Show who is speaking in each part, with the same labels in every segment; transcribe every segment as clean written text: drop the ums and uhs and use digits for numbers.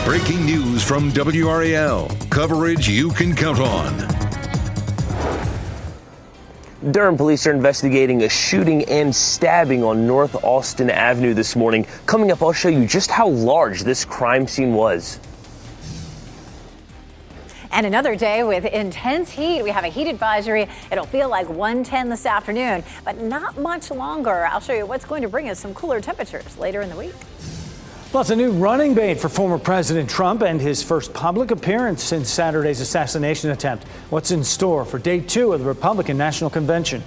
Speaker 1: Breaking news from WRAL. Coverage you can count on.
Speaker 2: Durham police are investigating a shooting and stabbing on North Austin Avenue this morning. Coming up, I'll show you just how large this crime scene was.
Speaker 3: And another day with intense heat. We have a heat advisory. It'll feel like 110 this afternoon, but not much longer. I'll show you what's going to bring us some cooler temperatures later in the week.
Speaker 4: Plus, a new running mate for former President Trump and his first public appearance since Saturday's assassination attempt. What's in store for day 2 of the Republican National Convention?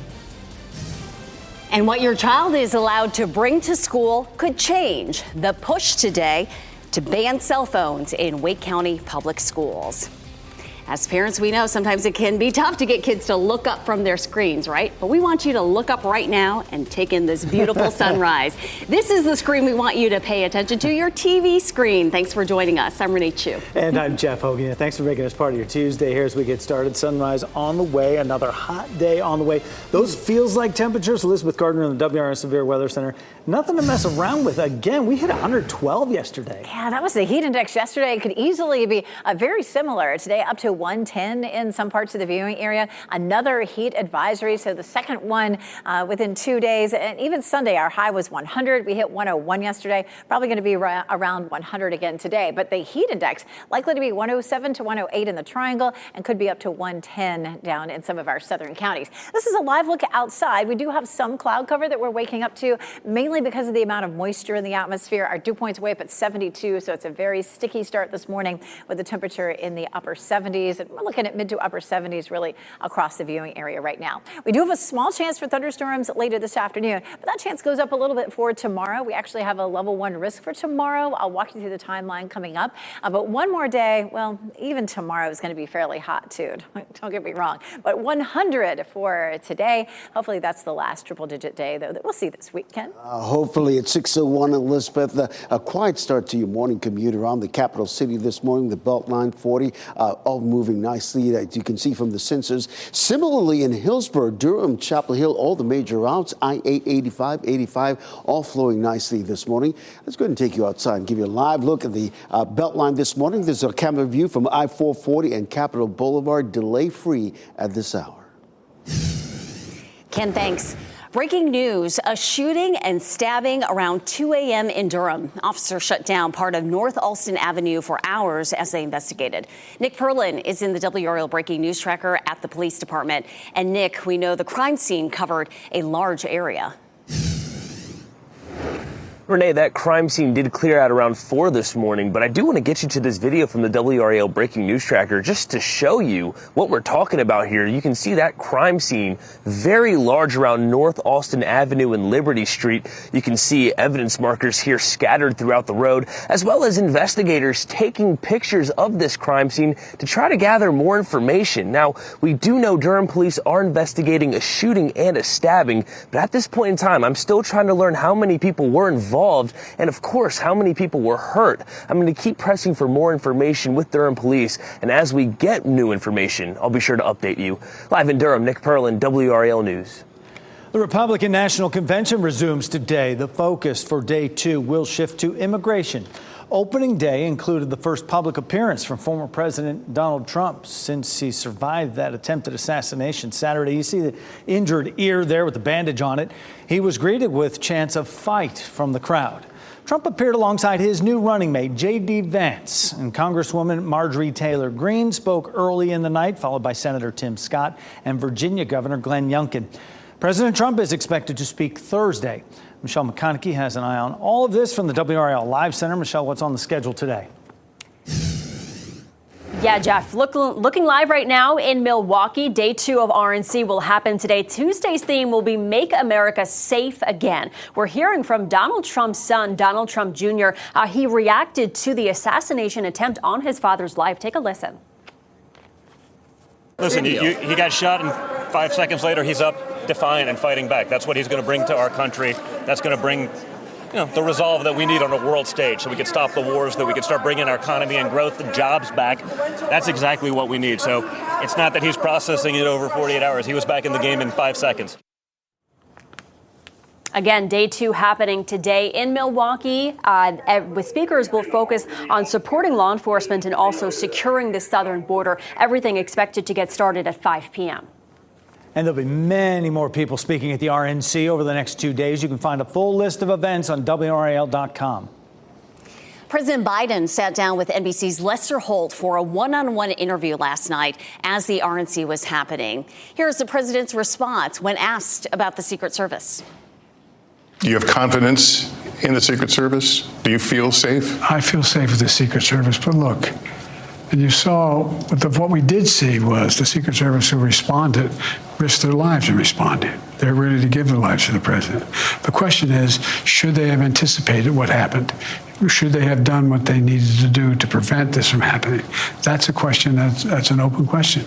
Speaker 5: And what your child is allowed to bring to school could change. The push today to ban cell phones in Wake County public schools. As parents, we know sometimes it can be tough to get kids to look up from their screens, right? But we want you to look up right now and take in this beautiful sunrise. This is the screen we want you to pay attention to, your TV screen. Thanks for joining us. I'm Renee Chu.
Speaker 4: And I'm Jeff Hogan. Thanks for making us part of your Tuesday here as we get started. Sunrise on the way, another hot day on the way. Those feels like temperatures. Elizabeth Gardner in the WRAL Severe Weather Center. Nothing to mess around with. Again, we hit 112 yesterday.
Speaker 3: Yeah, that was the heat index yesterday. It could easily be very similar today, up to 110 in some parts of the viewing area. Another heat advisory, so the second one within 2 days. And even Sunday, our high was 100. We hit 101 yesterday. Probably going to be around 100 again today. But the heat index likely to be 107 to 108 in the Triangle and could be up to 110 down in some of our southern counties. This is a live look outside. We do have some cloud cover that we're waking up to, mainly because of the amount of moisture in the atmosphere. Our dew point's way up at 72, so it's a very sticky start this morning with the temperature in the upper 70s. And we're looking at mid to upper 70s really across the viewing area right now. We do have a small chance for thunderstorms later this afternoon, but that chance goes up a little bit for tomorrow. We actually have a level 1 risk for tomorrow. I'll walk you through the timeline coming up. But one more day, well, even tomorrow is going to be fairly hot too. Don't get me wrong. But 100 for today. Hopefully that's the last triple-digit day, though, that we'll see this weekend.
Speaker 6: Hopefully at 6:01, Elizabeth, a quiet start to your morning commute around the capital city this morning. The Beltline 40 all moving nicely, as you can see from the sensors. Similarly, in Hillsborough, Durham, Chapel Hill, all the major routes, I-8, 85, 85, all flowing nicely this morning. Let's go ahead and take you outside and give you a live look at the Beltline this morning. There's a camera view from I-440 and Capitol Boulevard, delay-free at this hour.
Speaker 5: Ken, thanks. Breaking news, a shooting and stabbing around 2 a.m. in Durham. Officers shut down part of North Austin Avenue for hours as they investigated. Nick Perlin is in the WRAL Breaking News Tracker at the police department. And Nick, we know the crime scene covered a large area.
Speaker 2: Renee, that crime scene did clear out around 4 this morning, but I do want to get you to this video from the WRAL Breaking News Tracker just to show you what we're talking about here. You can see that crime scene very large around North Austin Avenue and Liberty Street. You can see evidence markers here scattered throughout the road, as well as investigators taking pictures of this crime scene to try to gather more information. Now, we do know Durham police are investigating a shooting and a stabbing, but at this point in time, I'm still trying to learn how many people were involved and, of course, how many people were hurt. I'm going to keep pressing for more information with Durham police, and as we get new information, I'll be sure to update you. Live in Durham, Nick Perlin, WRAL News.
Speaker 4: The Republican National Convention resumes today. The focus for day 2 will shift to immigration. Opening day included the first public appearance from former President Donald Trump since he survived that attempted assassination Saturday. You see the injured ear there with the bandage on it. He was greeted with chants of fight from the crowd. Trump appeared alongside his new running mate, J.D. Vance, and Congresswoman Marjorie Taylor Greene spoke early in the night, followed by Senator Tim Scott and Virginia Governor Glenn Youngkin. President Trump is expected to speak Thursday. Michelle McConaughey has an eye on all of this from the WRAL Live Center. Michelle, what's on the schedule today?
Speaker 7: Yeah, Jeff, looking live right now in Milwaukee. Day 2 of RNC will happen today. Tuesday's theme will be Make America Safe Again. We're hearing from Donald Trump's son, Donald Trump Jr. He reacted to the assassination attempt on his father's life. Take a listen.
Speaker 8: Listen, he got shot, and 5 seconds later, he's up defiant and fighting back. That's what he's going to bring to our country. That's going to bring the resolve that we need on a world stage so we can stop the wars, that we can start bringing our economy and growth and jobs back. That's exactly what we need. So it's not that he's processing it over 48 hours. He was back in the game in 5 seconds.
Speaker 7: Again, day 2 happening today in Milwaukee. With speakers will focus on supporting law enforcement and also securing the southern border. Everything expected to get started at 5 p.m.
Speaker 4: And there'll be many more people speaking at the RNC over the next 2 days. You can find a full list of events on WRAL.com.
Speaker 5: President Biden sat down with NBC's Lester Holt for a one-on-one interview last night as the RNC was happening. Here's the president's response when asked about the Secret Service.
Speaker 9: Do you have confidence in the Secret Service? Do you feel safe?
Speaker 10: I feel safe with the Secret Service, but look, and you saw what we did see was the Secret Service who responded risked their lives in responding. They're ready to give their lives to the president. The question is, should they have anticipated what happened? Should they have done what they needed to do to prevent this from happening? That's a question that's an open question.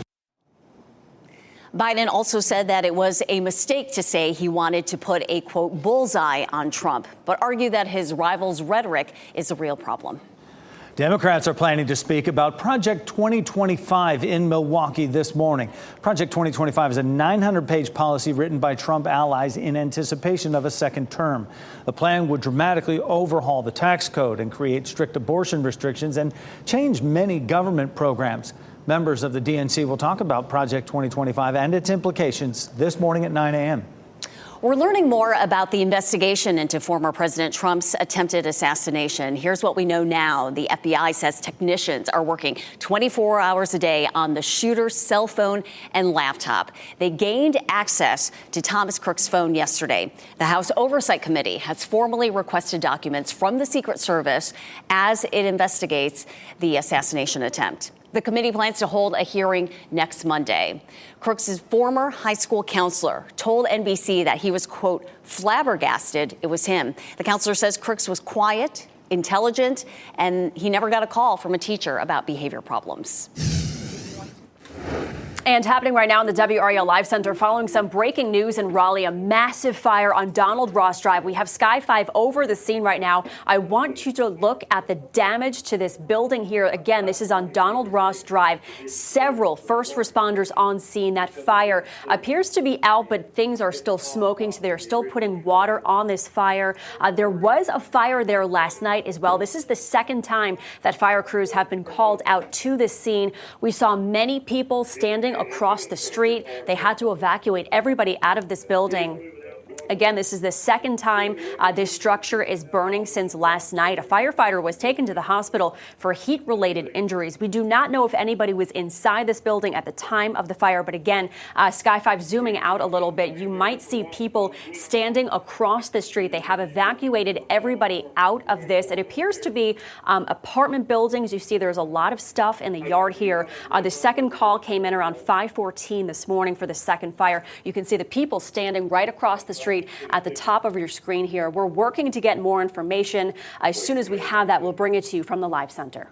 Speaker 5: Biden also said that it was a mistake to say he wanted to put a, quote, bullseye on Trump, but argued that his rival's rhetoric is a real problem.
Speaker 4: Democrats are planning to speak about Project 2025 in Milwaukee this morning. Project 2025 is a 900-page policy written by Trump allies in anticipation of a second term. The plan would dramatically overhaul the tax code and create strict abortion restrictions and change many government programs. Members of the DNC will talk about Project 2025 and its implications this morning at 9 a.m.
Speaker 5: We're learning more about the investigation into former President Trump's attempted assassination. Here's what we know now. The FBI says technicians are working 24 hours a day on the shooter's cell phone and laptop. They gained access to Thomas Crook's phone yesterday. The House Oversight Committee has formally requested documents from the Secret Service as it investigates the assassination attempt. The committee plans to hold a hearing next Monday. Crooks' former high school counselor told NBC that he was, quote, flabbergasted it was him. The counselor says Crooks was quiet, intelligent, and he never got a call from a teacher about behavior problems.
Speaker 7: And happening right now in the WRAL Live Center, following some breaking news in Raleigh, a massive fire on Donald Ross Drive. We have Sky 5 over the scene right now. I want you to look at the damage to this building here. Again, this is on Donald Ross Drive. Several first responders on scene. That fire appears to be out, but things are still smoking, so they're still putting water on this fire. There was a fire there last night as well. This is the second time that fire crews have been called out to this scene. We saw many people standing across the street. They had to evacuate everybody out of this building. Again, this is the second time this structure is burning since last night. A firefighter was taken to the hospital for heat-related injuries. We do not know if anybody was inside this building at the time of the fire. But again, Sky 5 zooming out a little bit, you might see people standing across the street. They have evacuated everybody out of this. It appears to be apartment buildings. You see there's a lot of stuff in the yard here. The second call came in around 5:14 this morning for the second fire. You can see the people standing right across the street at the top of your screen here. We're working to get more information. As soon as we have that, we'll bring it to you from the Live Center.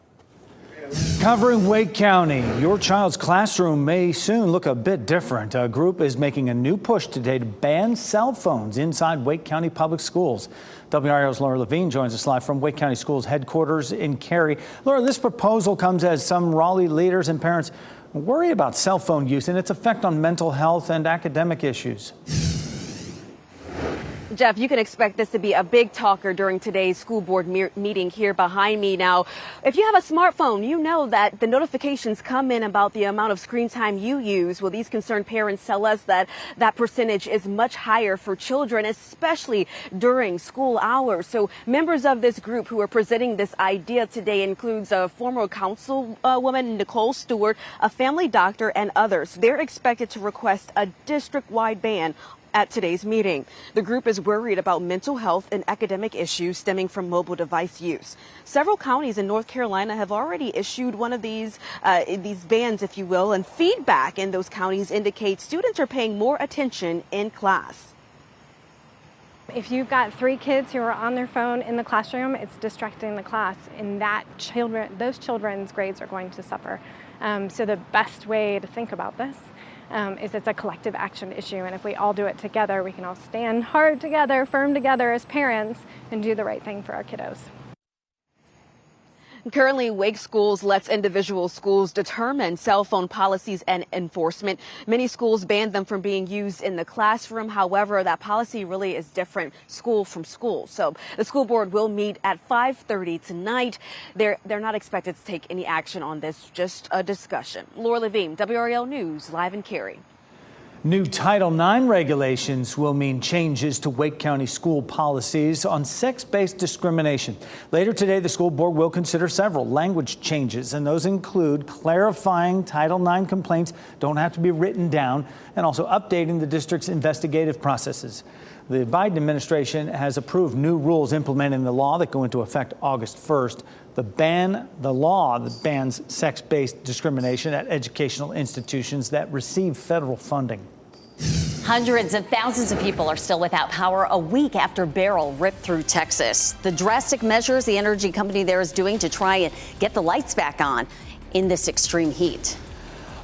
Speaker 4: Covering Wake County, your child's classroom may soon look a bit different. A group is making a new push today to ban cell phones inside Wake County public schools. WRAL's Laura Levine joins us live from Wake County Schools headquarters in Cary. Laura, this proposal comes as some Raleigh leaders and parents worry about cell phone use and its effect on mental health and academic issues.
Speaker 11: Jeff, you can expect this to be a big talker during today's school board meeting here behind me. Now, if you have a smartphone, you know that the notifications come in about the amount of screen time you use. Well, these concerned parents tell us that that percentage is much higher for children, especially during school hours. So members of this group who are presenting this idea today includes a former councilwoman, Nicole Stewart, a family doctor, and others. They're expected to request a district-wide ban at today's meeting. The group is worried about mental health and academic issues stemming from mobile device use. Several counties in North Carolina have already issued one of these bans, if you will, and feedback in those counties indicates students are paying more attention in class.
Speaker 12: If you've got 3 kids who are on their phone in the classroom, it's distracting the class, and those children's grades are going to suffer. So the best way to think about this is it's a collective action issue, and if we all do it together, we can all stand hard together, firm together as parents, and do the right thing for our kiddos.
Speaker 11: Currently, Wake Schools lets individual schools determine cell phone policies and enforcement. Many schools ban them from being used in the classroom. However, that policy really is different school from school. So the school board will meet at 5:30 tonight. They're not expected to take any action on this, just a discussion. Laura Levine, WRAL News, live in Cary.
Speaker 4: New Title IX regulations will mean changes to Wake County school policies on sex-based discrimination. Later today, the school board will consider several language changes, and those include clarifying Title IX complaints don't have to be written down, and also updating the district's investigative processes. The Biden administration has approved new rules implementing the law that go into effect August 1st. The law that bans sex-based discrimination at educational institutions that receive federal funding.
Speaker 5: Hundreds of thousands of people are still without power a week after WRAL ripped through Texas. The drastic measures the energy company there is doing to try and get the lights back on in this extreme heat.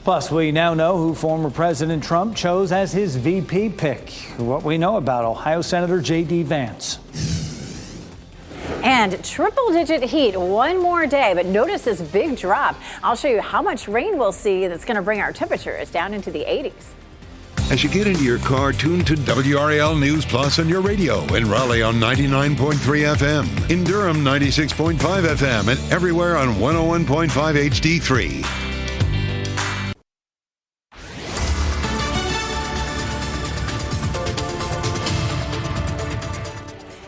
Speaker 4: Plus, we now know who former President Trump chose as his VP pick. What we know about Ohio Senator J.D. Vance.
Speaker 3: And triple-digit heat one more day, but notice this big drop. I'll show you how much rain we'll see that's going to bring our temperatures down into the 80s.
Speaker 1: As you get into your car, tune to WRAL News Plus on your radio in Raleigh on 99.3 FM, in Durham 96.5 FM, and everywhere on 101.5 HD3.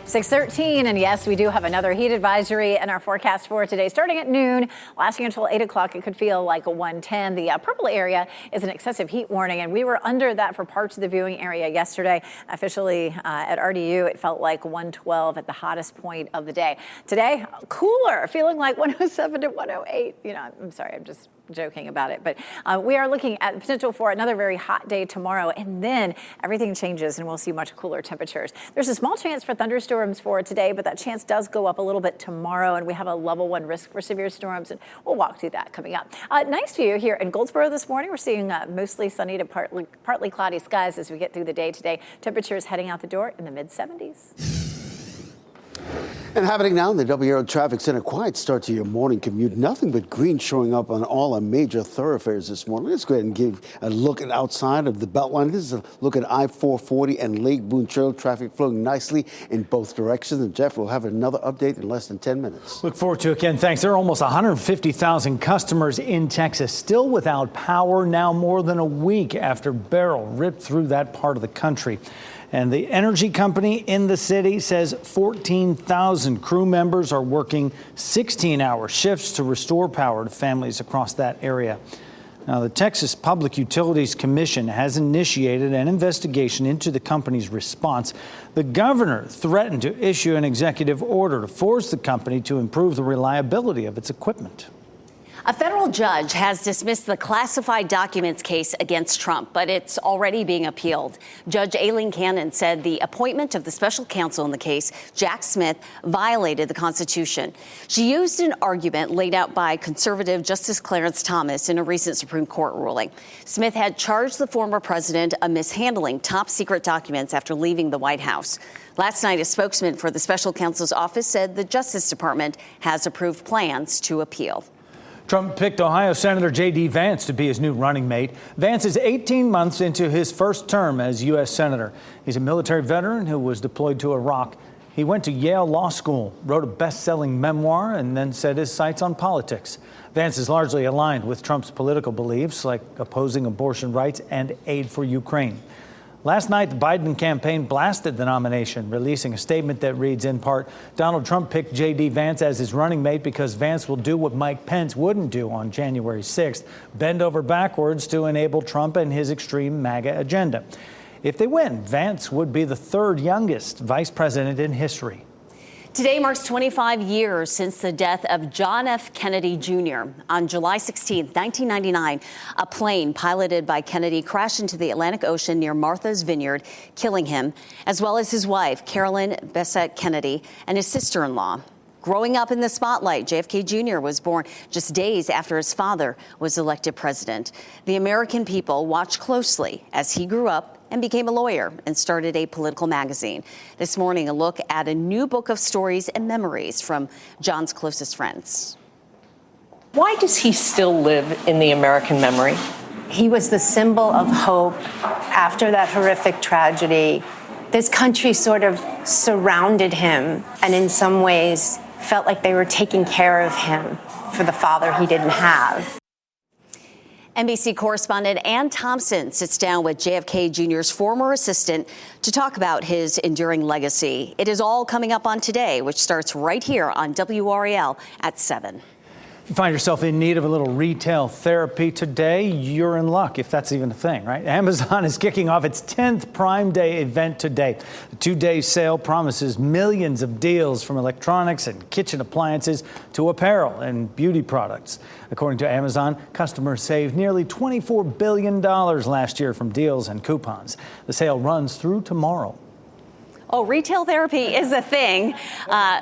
Speaker 3: 6:13, and yes, we do have another heat advisory in our forecast for today, starting at noon, lasting until 8 o'clock. It could feel like a 110. The purple area is an excessive heat warning, and we were under that for parts of the viewing area yesterday. Officially at RDU, it felt like 112 at the hottest point of the day. Today, cooler, feeling like 107 to 108. You know, I'm sorry, I'm just joking about it, but we are looking at the potential for another very hot day tomorrow, and then everything changes and we'll see much cooler temperatures. There's a small chance for thunderstorms for today, but that chance does go up a little bit tomorrow, and we have a level 1 risk for severe storms, and we'll walk through that coming up. Nice view here in Goldsboro this morning. We're seeing mostly sunny to partly cloudy skies as we get through the day today. Temperatures heading out the door in the mid-70s.
Speaker 6: And happening now in the WRAL Traffic Center, quiet start to your morning commute. Nothing but green showing up on all our major thoroughfares this morning. Let's go ahead and give a look at outside of the Beltline. This is a look at I-440 and Lake Boone Trail. Traffic flowing nicely in both directions. And Jeff will have another update in less than 10 minutes.
Speaker 4: Look forward to it, Ken. Thanks. There are almost 150,000 customers in Texas still without power now more than a week after WRAL ripped through that part of the country. And the energy company in the city says 14,000 crew members are working 16-hour shifts to restore power to families across that area. Now, the Texas Public Utilities Commission has initiated an investigation into the company's response. The governor threatened to issue an executive order to force the company to improve the reliability of its equipment.
Speaker 5: A federal judge has dismissed the classified documents case against Trump, but it's already being appealed. Judge Aileen Cannon said the appointment of the special counsel in the case, Jack Smith, violated the Constitution. She used an argument laid out by conservative Justice Clarence Thomas in a recent Supreme Court ruling. Smith had charged the former president of mishandling top secret documents after leaving the White House. Last night, a spokesman for the special counsel's office said the Justice Department has approved plans to appeal.
Speaker 4: Trump picked Ohio Senator J.D. Vance to be his new running mate. Vance is 18 months into his first term as U.S. Senator. He's a military veteran who was deployed to Iraq. He went to Yale Law School, wrote a best-selling memoir, and then set his sights on politics. Vance is largely aligned with Trump's political beliefs, like opposing abortion rights and aid for Ukraine. Last night, the Biden campaign blasted the nomination, releasing a statement that reads, in part, Donald Trump picked J.D. Vance as his running mate because Vance will do what Mike Pence wouldn't do on January 6th, bend over backwards to enable Trump and his extreme MAGA agenda. If they win, Vance would be the third youngest vice president in history.
Speaker 5: Today marks 25 years since the death of John F. Kennedy Jr. On July 16, 1999, a plane piloted by Kennedy crashed into the Atlantic Ocean near Martha's Vineyard, killing him, as well as his wife, Carolyn Bessette Kennedy, and his sister-in-law. Growing up in the spotlight, JFK Jr. was born just days after his father was elected president. The American people watched closely as he grew up and became a lawyer and started a political magazine. This morning, a look at a new book of stories and memories from John's closest friends.
Speaker 13: Why does he still live in the American memory?
Speaker 14: He was the symbol of hope after that horrific tragedy. This country sort of surrounded him and in some ways felt like they were taking care of him for the father he didn't have.
Speaker 5: NBC correspondent Ann Thompson sits down with JFK Jr.'s former assistant to talk about his enduring legacy. It is all coming up on Today, which starts right here on WRAL at 7.
Speaker 4: If you find yourself in need of a little retail therapy today, you're in luck, if that's even a thing, right? Amazon is kicking off its 10th Prime Day event today. The two-day sale promises millions of deals from electronics and kitchen appliances to apparel and beauty products. According to Amazon, customers saved nearly $24 billion last year from deals and coupons. The sale runs through tomorrow.
Speaker 5: Oh, retail therapy is a thing.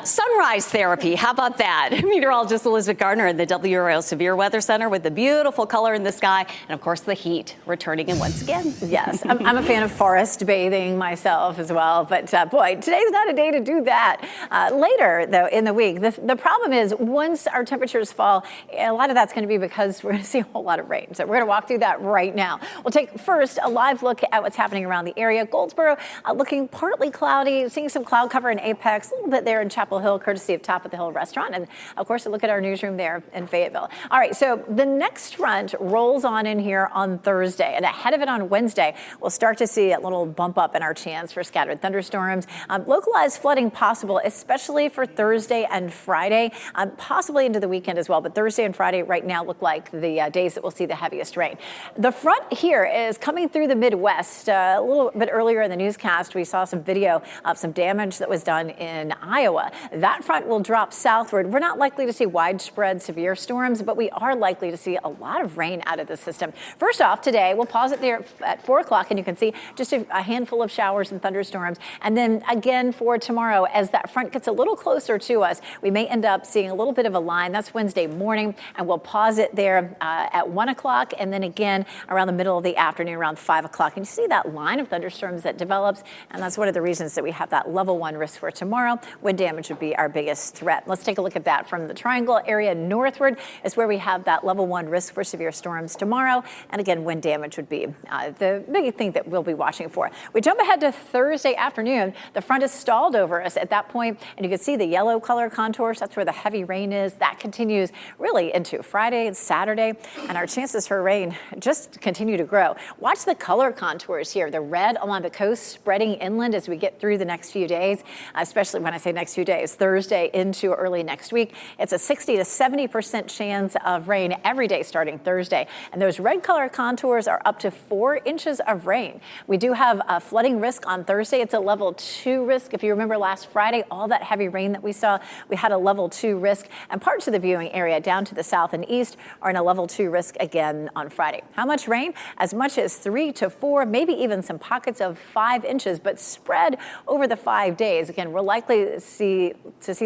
Speaker 5: Sunrise therapy, how about that? Meteorologist Elizabeth Gardner in the WRAL Severe Weather Center with the beautiful color in the sky and, of course, the heat returning in once again.
Speaker 3: Yes, I'm a fan of forest bathing myself as well. But, boy, today's not a day to do that. Later, though, in the week, the problem is once our temperatures fall, a lot of that's going to be because we're going to see a whole lot of rain. So we're going to walk through that right now. We'll take first a live look at what's happening around the area. Goldsboro looking partly cloudy. Seeing some cloud cover in Apex, a little bit there in Chapel Hill, courtesy of Top of the Hill Restaurant. And, of course, a look at our newsroom there in Fayetteville. All right, so the next front rolls on in here on Thursday. And ahead of it on Wednesday, we'll start to see a little bump up in our chance for scattered thunderstorms. Localized flooding possible, especially for Thursday and Friday, possibly into the weekend as well. But Thursday and Friday right now look like the days that we'll see the heaviest rain. The front here is coming through the Midwest. A little bit earlier in the newscast, we saw some video of some damage that was done in Iowa. That front will drop southward. We're not likely to see widespread severe storms, but we are likely to see a lot of rain out of the system. First off, today, we'll pause it there at 4 o'clock, and you can see just a handful of showers and thunderstorms. And then again for tomorrow, as that front gets a little closer to us, we may end up seeing a little bit of a line. That's Wednesday morning, and we'll pause it there at 1 o'clock, and then again around the middle of the afternoon, around 5 o'clock. And you see that line of thunderstorms that develops, and that's one of the reasons that we have that level 1 risk for tomorrow. Wind damage would be our biggest threat. Let's take a look at that from the triangle area northward is where we have that level 1 risk for severe storms tomorrow. And again, wind damage would be the big thing that we'll be watching for. We jump ahead to Thursday afternoon. The front is stalled over us at that point, and you can see the yellow color contours. That's where the heavy rain is. That continues really into Friday and Saturday, and our chances for rain just continue to grow. Watch the color contours here. The red along the coast spreading inland as we get through the next few days, especially when I say next few days, Thursday into early next week. It's a 60 to 70% chance of rain every day starting Thursday. And those red color contours are up to 4 inches of rain. We do have a flooding risk on Thursday. It's a level 2 risk. If you remember last Friday, all that heavy rain that we saw, we had a level 2 risk, and parts of the viewing area down to the south and east are in a level 2 risk again on Friday. How much rain? As much as 3 to 4, maybe even some pockets of 5 inches, but spread over the 5 days. Again, we're likely to see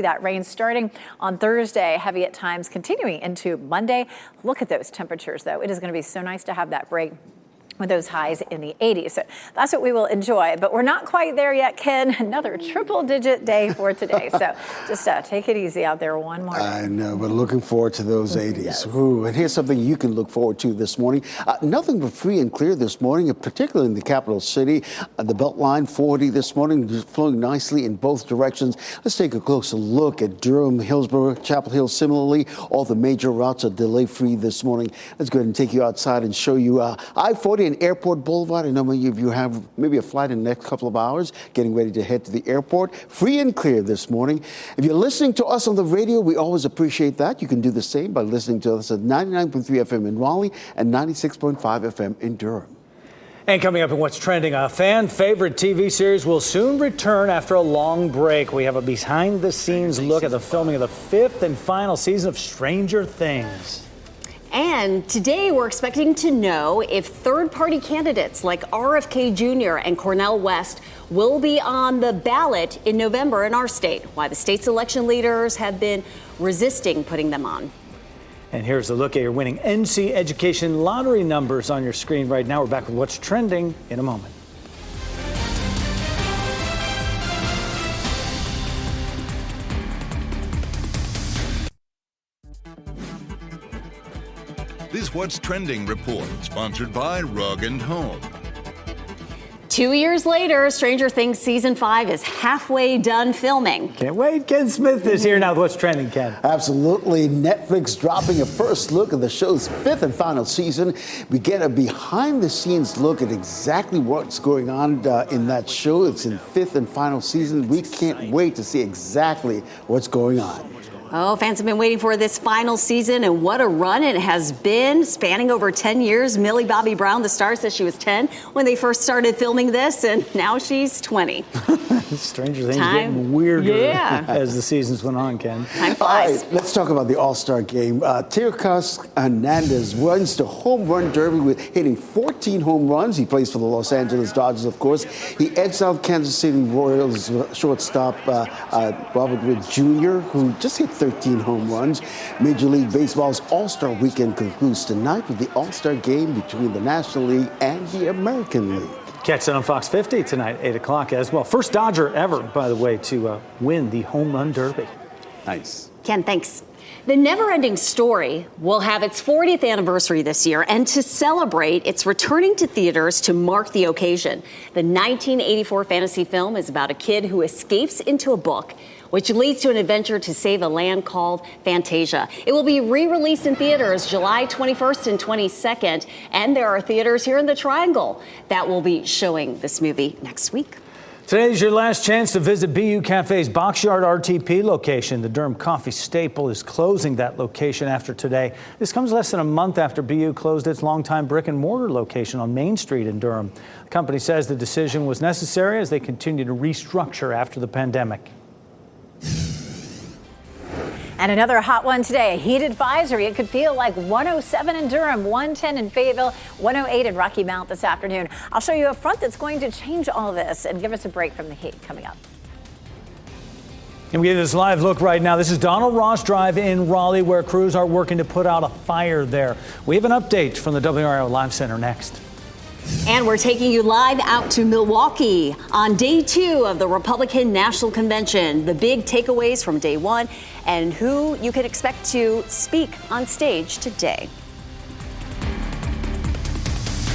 Speaker 3: that rain starting on Thursday, heavy at times, continuing into Monday. Look at those temperatures, though. It is going to be so nice to have that break with those highs in the 80s. So that's what we will enjoy. But we're not quite there yet, Ken. Another triple-digit day for today. So just take it easy out there one more day.
Speaker 6: I know, but looking forward to those 80s.
Speaker 3: Yes.
Speaker 6: Ooh, and here's something you can look forward to this morning. Nothing but free and clear this morning, particularly in the capital city. The Beltline 40 this morning just flowing nicely in both directions. Let's take a closer look at Durham, Hillsborough, Chapel Hill. Similarly, all the major routes are delay-free this morning. Let's go ahead and take you outside and show you I-40 and Airport Boulevard. I know many of you have maybe a flight in the next couple of hours, getting ready to head to the airport. Free and clear this morning. If you're listening to us on the radio, we always appreciate that. You can do the same by listening to us at 99.3 FM in Raleigh and 96.5 FM in Durham.
Speaker 4: And coming up in What's Trending, a fan favorite TV series will soon return after a long break. We have a behind-the-scenes look at the filming of the 5th and final season of Stranger Things.
Speaker 5: And today we're expecting to know if third-party candidates like RFK Jr. and Cornel West will be on the ballot in November in our state, why the state's election leaders have been resisting putting them on.
Speaker 4: And here's a look at your winning NC Education lottery numbers on your screen right now. We're back with What's Trending in a moment.
Speaker 1: This What's Trending report, sponsored by Rug & Home.
Speaker 5: 2 years later, Stranger Things Season 5 is halfway done filming.
Speaker 4: Can't wait. Ken Smith is here now with What's Trending, Ken.
Speaker 6: Absolutely. Netflix dropping a first look at the show's 5th and final season. We get a behind-the-scenes look at exactly what's going on in that show. It's in 5th and final season. We can't wait to see exactly what's going on.
Speaker 5: Oh, fans have been waiting for this final season, and what a run it has been, spanning over 10 years. Millie Bobby Brown, the star, says she was 10 when they first started filming this, and now she's 20.
Speaker 4: Stranger Things getting weirder as the seasons went on, Ken.
Speaker 5: Time flies.
Speaker 6: All right, let's talk about the All-Star game. Teoscar Hernandez wins the home run derby with hitting 14 home runs. He plays for the Los Angeles Dodgers, of course. He exiled Kansas City Royals shortstop Robert Witt Jr., who just hit 13 home runs. Major League Baseball's All-Star Weekend concludes tonight with the All-Star Game between the National League and the American League.
Speaker 4: Catch that on Fox 50 tonight, 8 o'clock as well. First Dodger ever, by the way, to win the home run derby.
Speaker 6: Nice.
Speaker 5: Ken, thanks. The Never-Ending Story will have its 40th anniversary this year, and to celebrate, it's returning to theaters to mark the occasion. The 1984 fantasy film is about a kid who escapes into a book, which leads to an adventure to save a land called Fantasia. It will be re-released in theaters July 21st and 22nd, and there are theaters here in the Triangle that will be showing this movie next week.
Speaker 4: Today's your last chance to visit BU Cafe's Boxyard RTP location. The Durham coffee staple is closing that location after today. This comes less than a month after BU closed its longtime brick and mortar location on Main Street in Durham. The company says the decision was necessary as they continue to restructure after the pandemic.
Speaker 3: And another hot one today, a heat advisory. It could feel like 107 in Durham, 110 in Fayetteville, 108 in Rocky Mount this afternoon. I'll show you a front that's going to change all this and give us a break from the heat coming up.
Speaker 4: And we get this live look right now. This is Donald Ross Drive in Raleigh, where crews are working to put out a fire there. We have an update from the WRAL Live Center next.
Speaker 5: And we're taking you live out to Milwaukee on day 2 of the Republican National Convention. The big takeaways from day 1 and who you can expect to speak on stage today.